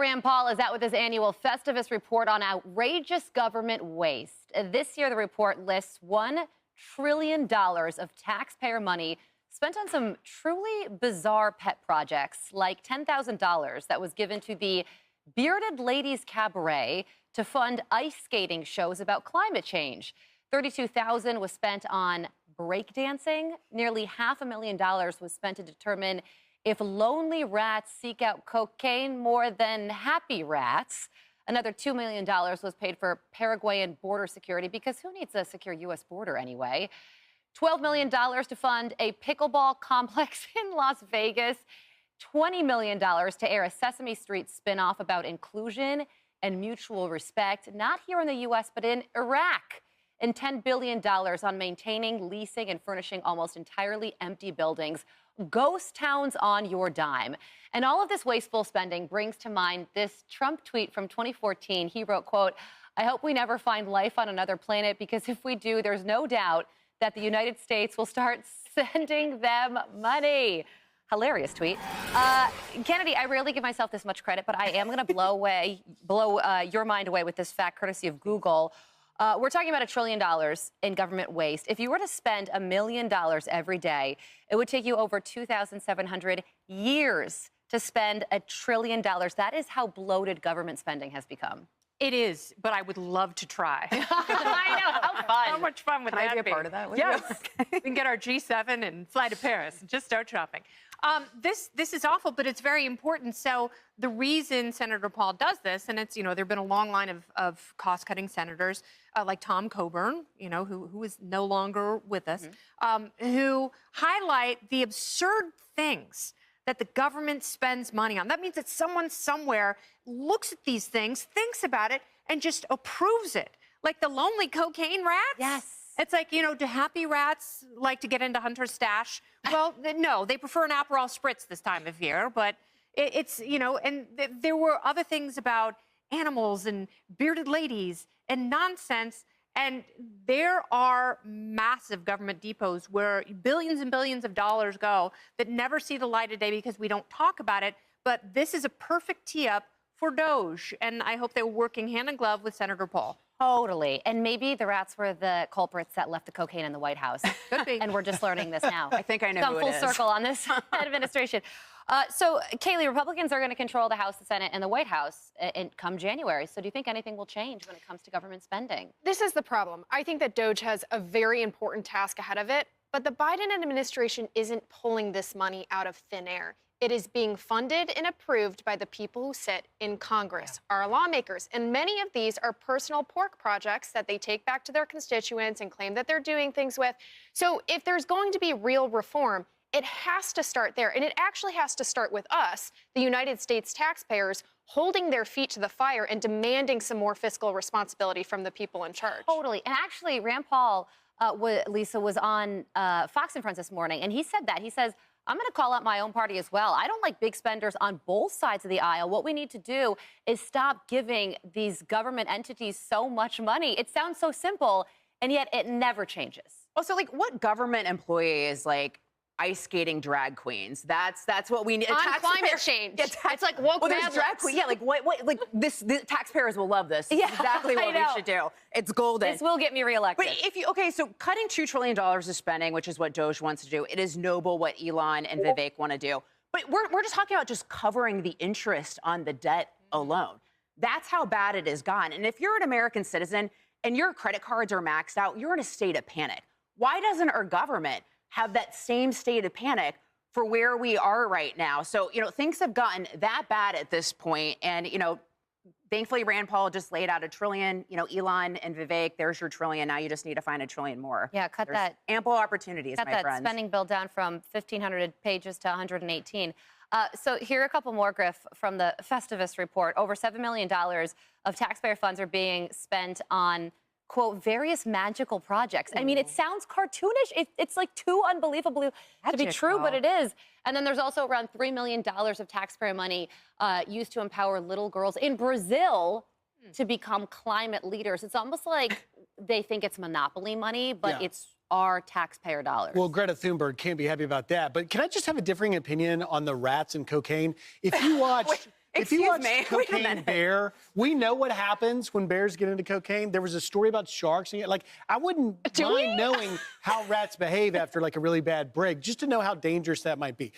Rand Paul is out with his annual Festivus report on outrageous government waste. This year, the report lists $1 trillion of taxpayer money spent on some truly bizarre pet projects, like $10,000 that was given to the Bearded Ladies Cabaret to fund ice skating shows about climate change. $32,000 was spent on breakdancing. Nearly $500,000 was spent to determine if lonely rats seek out cocaine more than happy rats. Another $2 million was paid for Paraguayan border security, because who needs a secure U.S. border anyway? $12 million to fund a pickleball complex in Las Vegas. $20 million to air a Sesame Street spinoff about inclusion and mutual respect, not here in the U.S., but in Iraq. And $10 billion on maintaining, leasing, and furnishing almost entirely empty buildings. Ghost towns on your dime. And all of this wasteful spending brings to mind this Trump tweet from 2014. He wrote, quote, "I hope we never find life on another planet, because if we do, there's no doubt that the United States will start sending them money." Hilarious tweet. Kennedy, I rarely give myself this much credit, but I am going to blow your mind away with this fact, courtesy of Google. We're talking about $1 trillion in government waste. If you were to spend $1 million every day, it would take you over 2,700 years to spend $1 trillion. That is how bloated government spending has become. It is, but I would love to try. I know, how fun. How much fun would that be? Can I be a part of that? Yes. We can get our G7 and fly to Paris and just start shopping. This is awful, but it's very important. So the reason Senator Paul does this, and it's, there have been a long line of cost-cutting senators like Tom Coburn, who is no longer with us, who highlight the absurd things that the government spends money on. That means that someone somewhere looks at these things, thinks about it, and just approves it. Like the lonely cocaine rats? Yes. It's like, do happy rats like to get into Hunter's stash? Well, no, they prefer an Aperol Spritz this time of year, but and there were other things about animals and bearded ladies and nonsense. And there are massive government depots where billions and billions of dollars go that never see the light of day because we don't talk about it. But this is a perfect tee-up for Doge, and I hope they're working hand in glove with Senator Paul. Totally. And maybe the rats were the culprits that left the cocaine in the White House. Could be. And we're just learning this now. I think I know who it is. Come full circle on this administration. So, Kaylee, Republicans are going to control the House, the Senate, and the White House come January. So do you think anything will change when it comes to government spending? This is the problem. I think that Doge has a very important task ahead of it, but the Biden administration isn't pulling this money out of thin air. It is being funded and approved by the people who sit in Congress, our lawmakers. And many of these are personal pork projects that they take back to their constituents and claim that they're doing things with. So if there's going to be real reform, it has to start there. And it actually has to start with us, the United States taxpayers, holding their feet to the fire and demanding some more fiscal responsibility from the people in charge. Totally. And actually, Rand Paul, Lisa, was on Fox and Friends this morning, and he said that. He says, I'm going to call out my own party as well. I don't like big spenders on both sides of the aisle. What we need to do is stop giving these government entities so much money. It sounds so simple, and yet it never changes. Also, what government employee is ice skating drag queens? That's what we need. On climate change. It's like woke there's drag queen. Yeah, the taxpayers will love this. This is exactly what we should do. It's golden. This will get me reelected. But so cutting $2 trillion of spending, which is what Doge wants to do, it is noble what Elon and Vivek want to do. But we're just talking about just covering the interest on the debt alone. That's how bad it has gone. And if you're an American citizen and your credit cards are maxed out, you're in a state of panic. Why doesn't our government have that same state of panic for where we are right now? So, things have gotten that bad at this point. And, thankfully, Rand Paul just laid out $1 trillion. Elon and Vivek, there's your $1 trillion. Now you just need to find $1 trillion more. Yeah, There's ample opportunities, my friends. Cut that spending bill down from 1,500 pages to 118. So here are a couple more, Griff, from the Festivus report. Over $7 million of taxpayer funds are being spent on, quote, various magical projects. I mean, it sounds cartoonish. It's too unbelievable to be true, but it is. And then there's also around $3 million of taxpayer money used to empower little girls in Brazil to become climate leaders. It's almost like they think it's monopoly money, but it's our taxpayer dollars. Well, Greta Thunberg can't be happy about that. But can I just have a differing opinion on the rats and cocaine? If you watch... If you Excuse watch me, wait a Cocaine minute. Bear, we know what happens when bears get into cocaine. There was a story about sharks. And like, I wouldn't mind knowing how rats behave after like a really bad break, just to know how dangerous that might be.